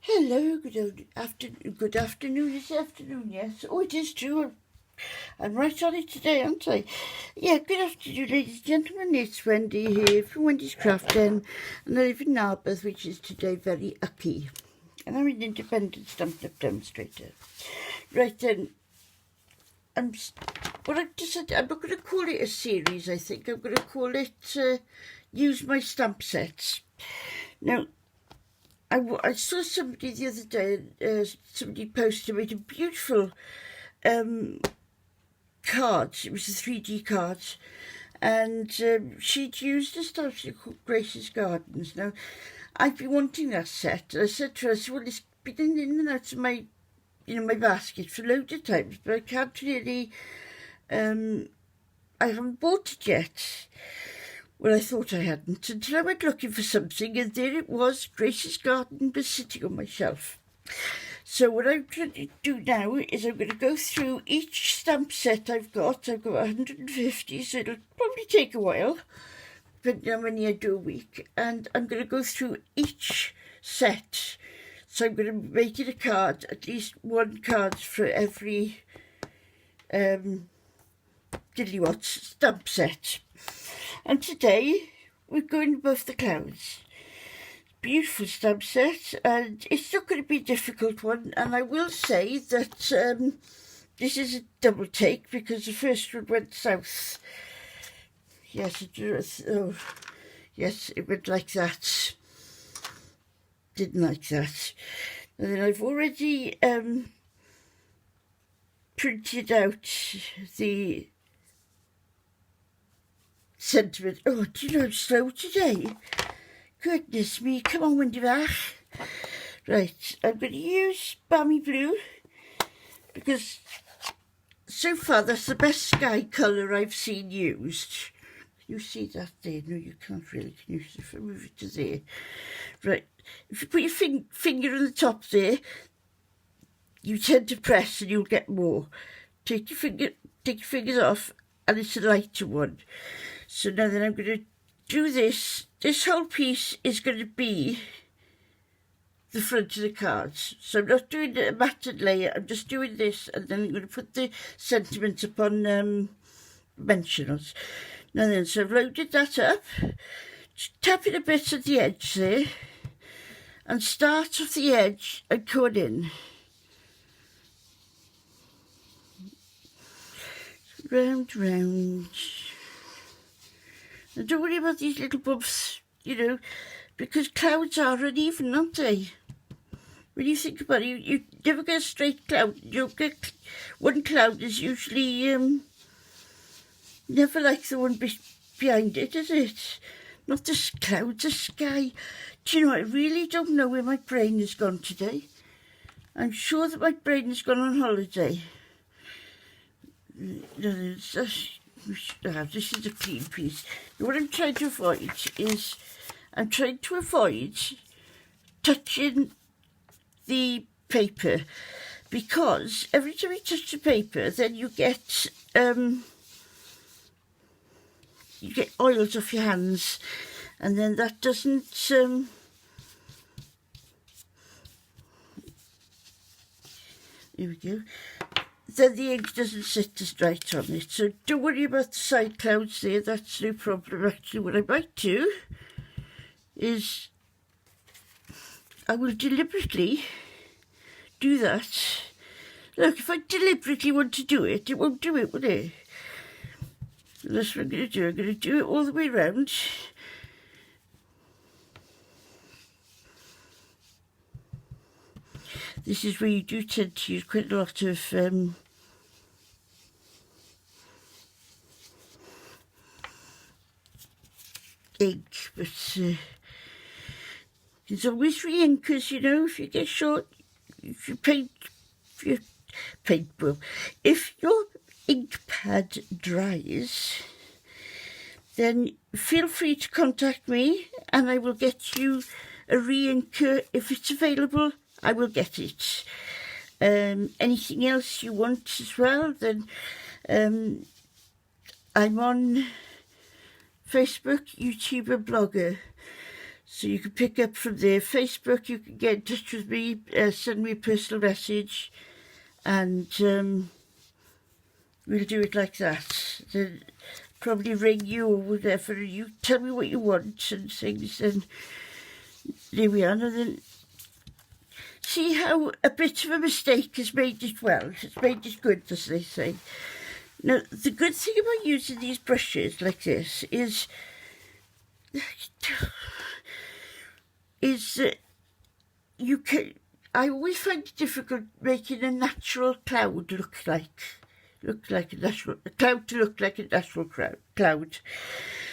Hello, good afternoon, it's afternoon, yes. Oh, it is true. I'm right on it today, aren't I? Yeah, good afternoon, ladies and gentlemen. It's Wendy here from Wendy's Craft Den, and I live in Narberth, which is today very ucky. And I'm an independent Stampin' Up demonstrator. Right then, I'm not going to call it a series, I think. I'm going to call it Use My Stamp Sets. Now, I saw somebody the other day, somebody posted a beautiful card. It was a 3D card, and she'd used a stuff called Graces Gardens. Now, I've been wanting that set, and I said to her, well, it's been in and out of my, my basket for loads of times, but I can't really, I haven't bought it yet. Well, I thought I hadn't until I went looking for something, and there it was. Graces Garden was sitting on my shelf. So what I'm trying to do now is I'm going to go through each stamp set I've got. I've got 150, so it'll probably take a while, depending on how many I do a week. And I'm going to go through each set. So I'm going to make it a card, at least one card for every Diddlywat's stamp set. And today we're going above the clouds. Beautiful stamp set, and it's not going to be a difficult one. And I will say that this is a double take because the first one went south. Yes, yes, it went like that. Didn't like that. And then I've already printed out the sentiment. Oh, do you know I'm slow today? Goodness me, come on, Wendy back. Right, I'm going to use Balmy Blue because so far that's the best sky colour I've seen used. Can you see that there? No, you can't really, can you? If I move it to there. Right, if you put your finger on the top there, you tend to press and you'll get more. Take your fingers off, and it's a lighter one. So now then I'm going to do this. This whole piece is going to be the front of the cards. So I'm not doing a matted layer, I'm just doing this, and then I'm going to put the sentiment upon dimensionals. Now then, so I've loaded that up, just tap it a bit at the edge there, and start off the edge and cut in. Round, round. And don't worry about these little bumps, because clouds are uneven, aren't they? When you think about it, you never get a straight cloud. You'll get one cloud is usually never like the one behind it, is it? Not the cloud, the sky. Do you know, I really don't know where my brain has gone today. I'm sure that my brain has gone on holiday. This is a clean piece. What I'm trying to avoid is, touching the paper, because every time you touch the paper, then you get oils off your hands, and then that doesn't. Here we go. Then the ink doesn't sit just right on it. So don't worry about the side clouds there, that's no problem. Actually, what I might do is I will deliberately do that. Look, if I deliberately want to do it, it won't do it, will it? So that's what I'm going to do. I'm going to do it all the way around. This is where you do tend to use quite a lot of ink, but there's always re-inkers, if you get short, if your ink pad dries, then feel free to contact me and I will get you a re-inker. If it's available, I will get it. Anything else you want as well, then I'm on Facebook, YouTube and Blogger. So you can pick up from there. Facebook, you can get in touch with me, send me a personal message, and we'll do it like that. Then probably ring you or whatever, and you tell me what you want and things, and there we are. And then see how a bit of a mistake has made it well. It's made it good, as they say. Now, the good thing about using these brushes like this is that you can. I always find it difficult making a natural cloud look like a cloud to look like a natural cloud.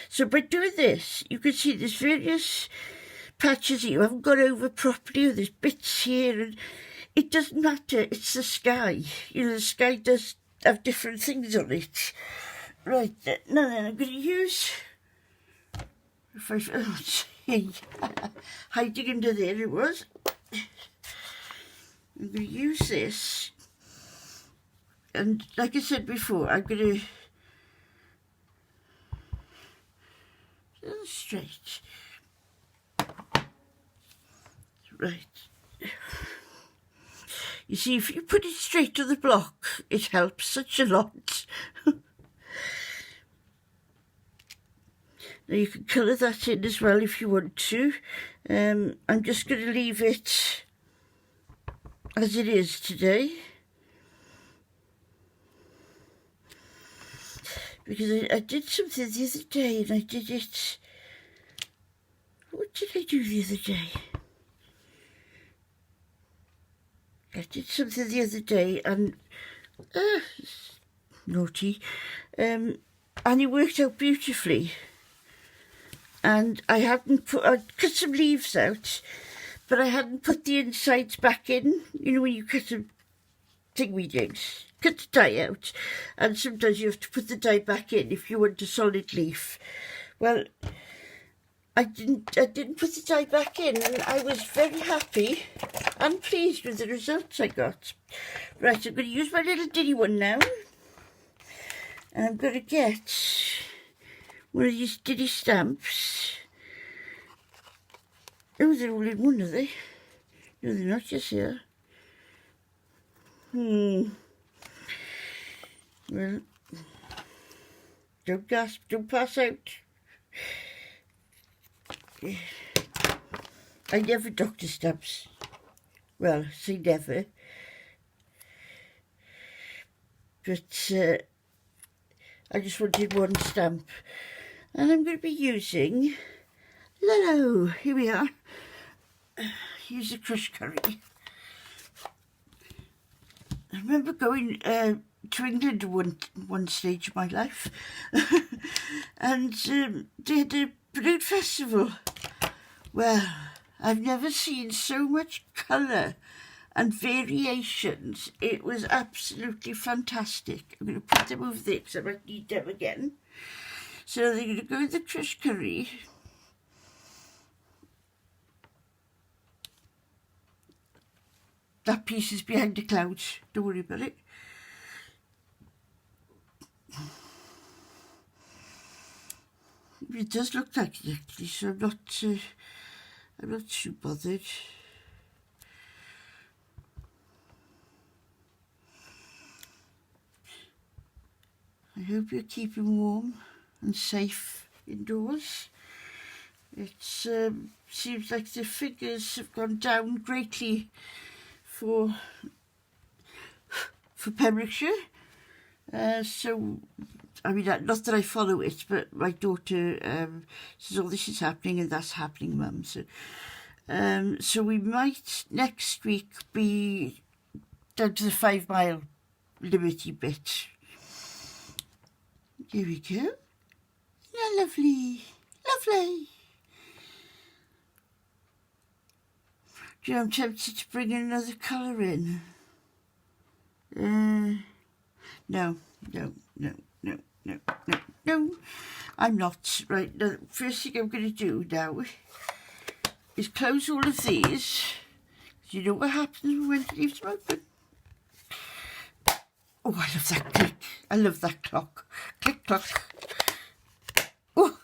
So by doing this, you can see there's various patches here you haven't gone over properly, or there's bits here, and it doesn't matter. It's the sky. You know, the sky does have different things on it. Right, now then, I'm going to use. Hiding under there it was. I'm going to use this, and like I said before, I'm going to straight. Right. You see, if you put it straight to the block, it helps such a lot. Now you can colour that in as well if you want to. I'm just going to leave it as it is today, because I did something the other day, and I did it. What did I do the other day? I did something the other day, and naughty, and it worked out beautifully. And I cut some leaves out, but I hadn't put the insides back in. You know, when you cut a thingy-jigs, cut the die out, and sometimes you have to put the die back in if you want a solid leaf. Well, I didn't put the die back in, and I was very happy and pleased with the results I got. Right, I'm going to use my little ditty one now, and I'm going to get one of these ditty stamps. Oh, they're all in one, are they? No, they're not, just here. Well, don't gasp, don't pass out. I never doctor stamps. Well, say never. But I just wanted one stamp. And I'm going to be using Lello. Here we are. Use the crushed curry. I remember going to England one stage of my life, and they had a balloon festival. Well, I've never seen so much colour and variations. It was absolutely fantastic. I'm going to put them over there because I might need them again. So they're going to go with the crushed curry. That piece is behind the clouds. Don't worry about it. It does look like it actually, so I'm not too bothered. I hope you're keeping warm and safe indoors. It seems like the figures have gone down greatly for Pembrokeshire. So, I mean, not that I follow it, but my daughter says, oh, this is happening and that's happening, Mum. So we might next week be down to the 5 mile limity bit. Here we go. Yeah, lovely, lovely. Do you know, I'm tempted to bring another colour in. No. I'm not. Right, now, the first thing I'm going to do now is close all of these. You know what happens when Wendy leaves them open? Oh, I love that click. I love that clock. Click, clock. Oh.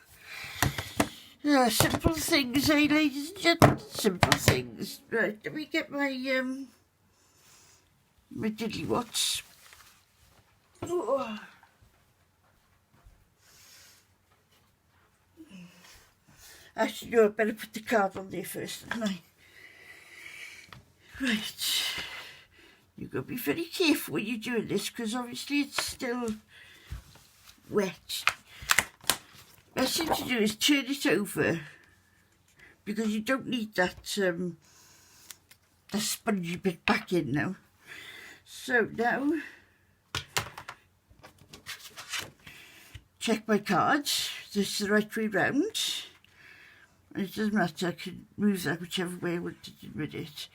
Simple things, eh, ladies and gentlemen? Simple things. Right, let me get my my diddly watts. Oh. Actually, no, I better put the card on there first, hadn't I? Right. You've got to be very careful when you're doing this, because obviously it's still wet. Best thing to do is turn it over, because you don't need that the spongy bit back in now. So now, check my cards. This is the right way round. And it doesn't matter, I can move that whichever way I want to do with it.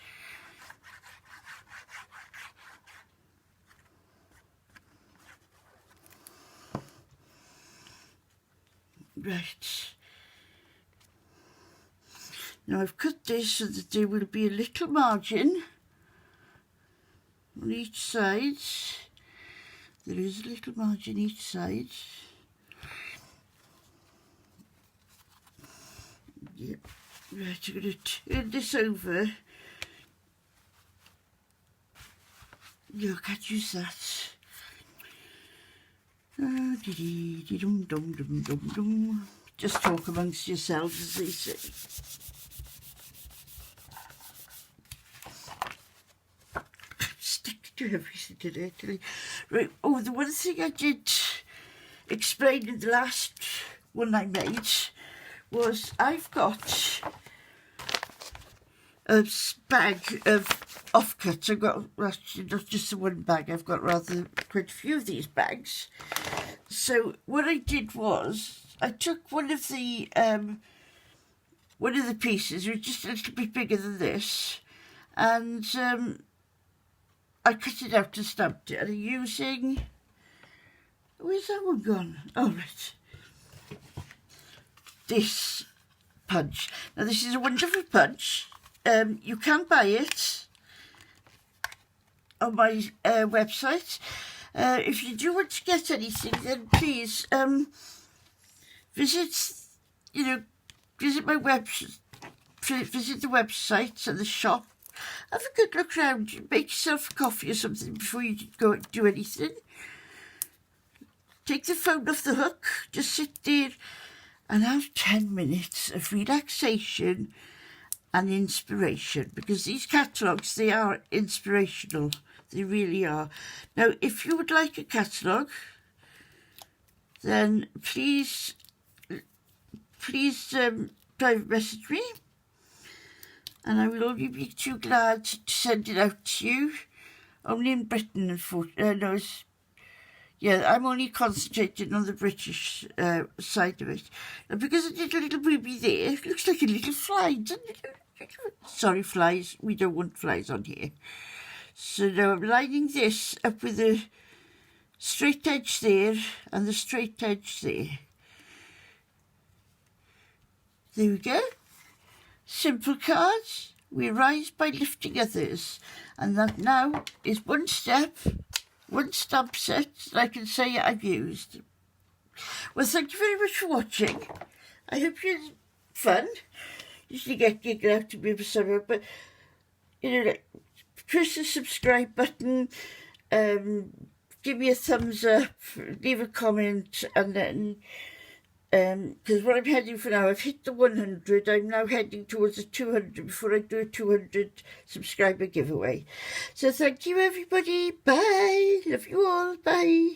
Right. Now I've cut this so that there will be a little margin on each side. There is a little margin each side. Yep. Right, I'm going to turn this over. No, I can't use that. Just talk amongst yourselves, as they say. Stick to everything today. Right, oh, the one thing I did explain in the last one I made was I've got a bag of offcuts. I've got, actually not just the one bag, I've got rather quite a few of these bags. So what I did was I took one of the pieces, which is just a little bit bigger than this, and I cut it out and stamped it. And I'm using, where's that one gone? Oh, right. This punch. Now this is a wonderful punch. You can buy it on my website. If you do want to get anything, then please visit my website, visit the website and the shop. Have a good look around. Make yourself a coffee or something before you go and do anything. Take the phone off the hook. Just sit there and have 10 minutes of relaxation and inspiration, because these catalogues, they are inspirational. They really are. Now, if you would like a catalogue, then please private message me, and I will only be too glad to send it out to you. Only in Britain, unfortunately. I'm only concentrating on the British side of it. And because I did a little booby there, it looks like a little fly, doesn't it? Sorry, flies. We don't want flies on here. So now I'm lining this up with the straight edge there and the straight edge there. There we go. Simple cards. We rise by lifting others. And that now is one step, one stamp set that I can say I've used. Well, thank you very much for watching. I hope you had fun. Usually get gigged out to me for summer, but press the subscribe button, give me a thumbs up, leave a comment, and then because what I'm heading for now, I've hit the 100. I'm now heading towards the 200 before I do a 200 subscriber giveaway. So thank you, everybody. Bye. Love you all. Bye.